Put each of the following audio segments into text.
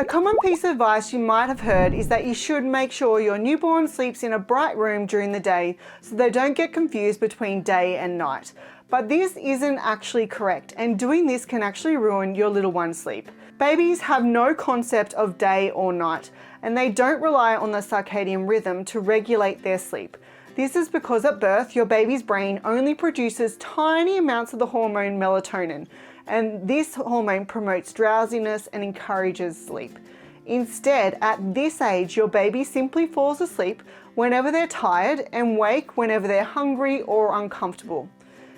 A common piece of advice you might have heard is that you should make sure your newborn sleeps in a bright room during the day so they don't get confused between day and night. But this isn't actually correct, and doing this can actually ruin your little one's sleep. Babies have no concept of day or night, and they don't rely on the circadian rhythm to regulate their sleep. This is because at birth, your baby's brain only produces tiny amounts of the hormone melatonin, and this hormone promotes drowsiness and encourages sleep. Instead, at this age, your baby simply falls asleep whenever they're tired and wake whenever they're hungry or uncomfortable.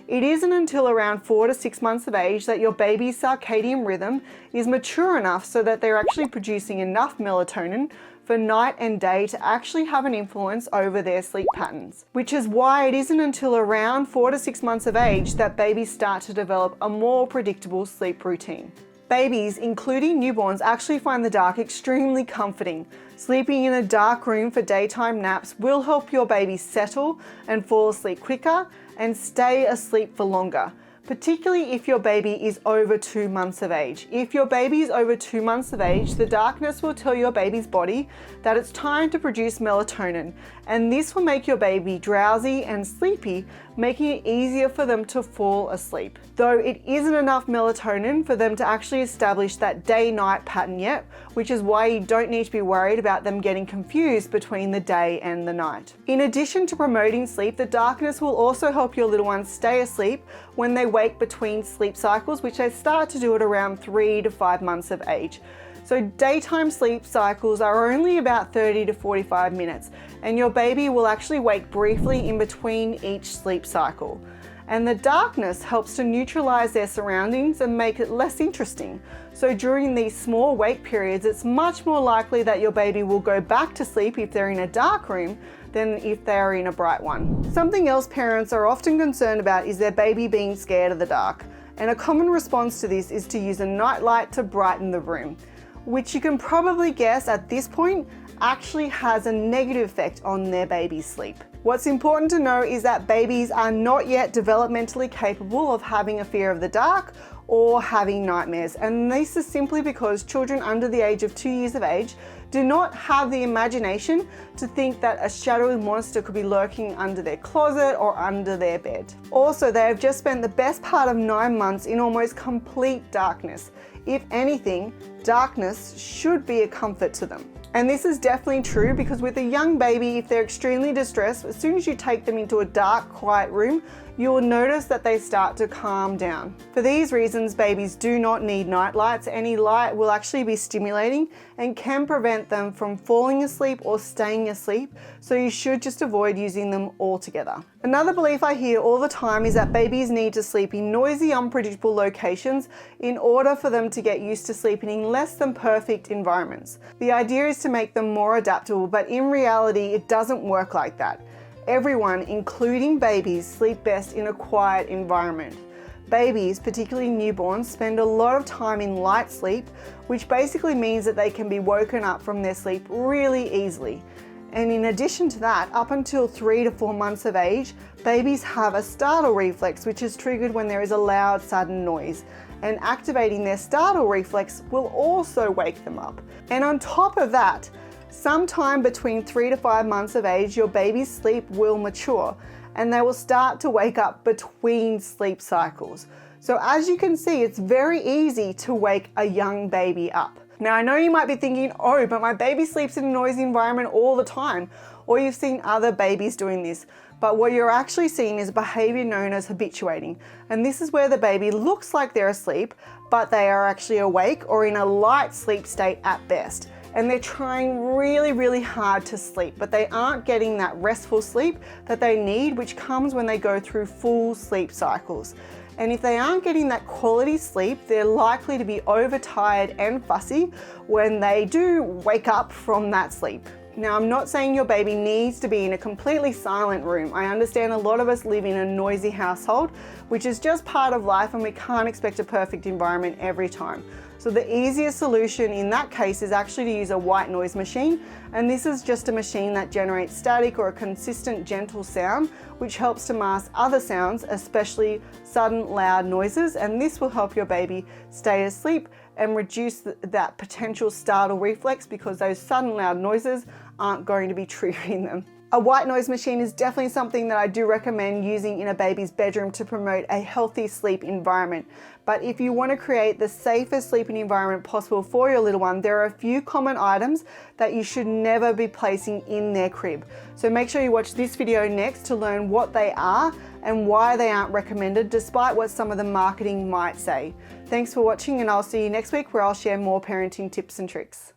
It isn't until around 4 to 6 months of age that your baby's circadian rhythm is mature enough so that they're actually producing enough melatonin for night and day to actually have an influence over their sleep patterns. Which is why it isn't until around 4 to 6 months of age that babies start to develop a more predictable sleep routine. Babies, including newborns, actually find the dark extremely comforting. Sleeping in a dark room for daytime naps will help your baby settle and fall asleep quicker and stay asleep for longer, particularly if your baby is over 2 months of age. If your baby is over 2 months of age, the darkness will tell your baby's body that it's time to produce melatonin, and this will make your baby drowsy and sleepy, making it easier for them to fall asleep. Though it isn't enough melatonin for them to actually establish that day-night pattern yet, which is why you don't need to be worried about them getting confused between the day and the night. In addition to promoting sleep, the darkness will also help your little ones stay asleep when they wake between sleep cycles, which they start to do at around 3 to 5 months of age. So daytime sleep cycles are only about 30 to 45 minutes, and your baby will actually wake briefly in between each sleep cycle. And the darkness helps to neutralize their surroundings and make it less interesting. So during these small wake periods, it's much more likely that your baby will go back to sleep if they're in a dark room than if they are in a bright one. Something else parents are often concerned about is their baby being scared of the dark. And a common response to this is to use a nightlight to brighten the room, which you can probably guess at this point actually has a negative effect on their baby's sleep. What's important to know is that babies are not yet developmentally capable of having a fear of the dark or having nightmares, and this is simply because children under the age of 2 years of age do not have the imagination to think that a shadowy monster could be lurking under their closet or under their bed. Also, they have just spent the best part of 9 months in almost complete darkness. If anything, darkness should be a comfort to them. And this is definitely true because with a young baby, if they're extremely distressed, as soon as you take them into a dark, quiet room, you will notice that they start to calm down. For these reasons, babies do not need night lights. Any light will actually be stimulating and can prevent them from falling asleep or staying asleep, so you should just avoid using them altogether. Another belief I hear all the time is that babies need to sleep in noisy, unpredictable locations in order for them to get used to sleeping in less than perfect environments. The idea is to make them more adaptable, but in reality, it doesn't work like that. Everyone, including babies, sleep best in a quiet environment. Babies, particularly newborns, spend a lot of time in light sleep, which basically means that they can be woken up from their sleep really easily. And in addition to that, up until 3 to 4 months of age, babies have a startle reflex, which is triggered when there is a loud, sudden noise. And activating their startle reflex will also wake them up. And on top of that, sometime between 3 to 5 months of age, your baby's sleep will mature and they will start to wake up between sleep cycles. So as you can see, it's very easy to wake a young baby up. Now, I know you might be thinking, oh, but my baby sleeps in a noisy environment all the time, or you've seen other babies doing this. But what you're actually seeing is a behavior known as habituating. And this is where the baby looks like they're asleep, but they are actually awake or in a light sleep state at best. And they're trying really, really hard to sleep, but they aren't getting that restful sleep that they need, which comes when they go through full sleep cycles. And if they aren't getting that quality sleep, they're likely to be overtired and fussy when they do wake up from that sleep. Now, I'm not saying your baby needs to be in a completely silent room. I understand a lot of us live in a noisy household, which is just part of life, and we can't expect a perfect environment every time. So the easiest solution in that case is actually to use a white noise machine. And this is just a machine that generates static or a consistent gentle sound, which helps to mask other sounds, especially sudden loud noises. And this will help your baby stay asleep and reduce that potential startle reflex, because those sudden loud noises aren't going to be triggering them. A white noise machine is definitely something that I do recommend using in a baby's bedroom to promote a healthy sleep environment. But if you want to create the safest sleeping environment possible for your little one, there are a few common items that you should never be placing in their crib. So make sure you watch this video next to learn what they are and why they aren't recommended, despite what some of the marketing might say. Thanks for watching, and I'll see you next week where I'll share more parenting tips and tricks.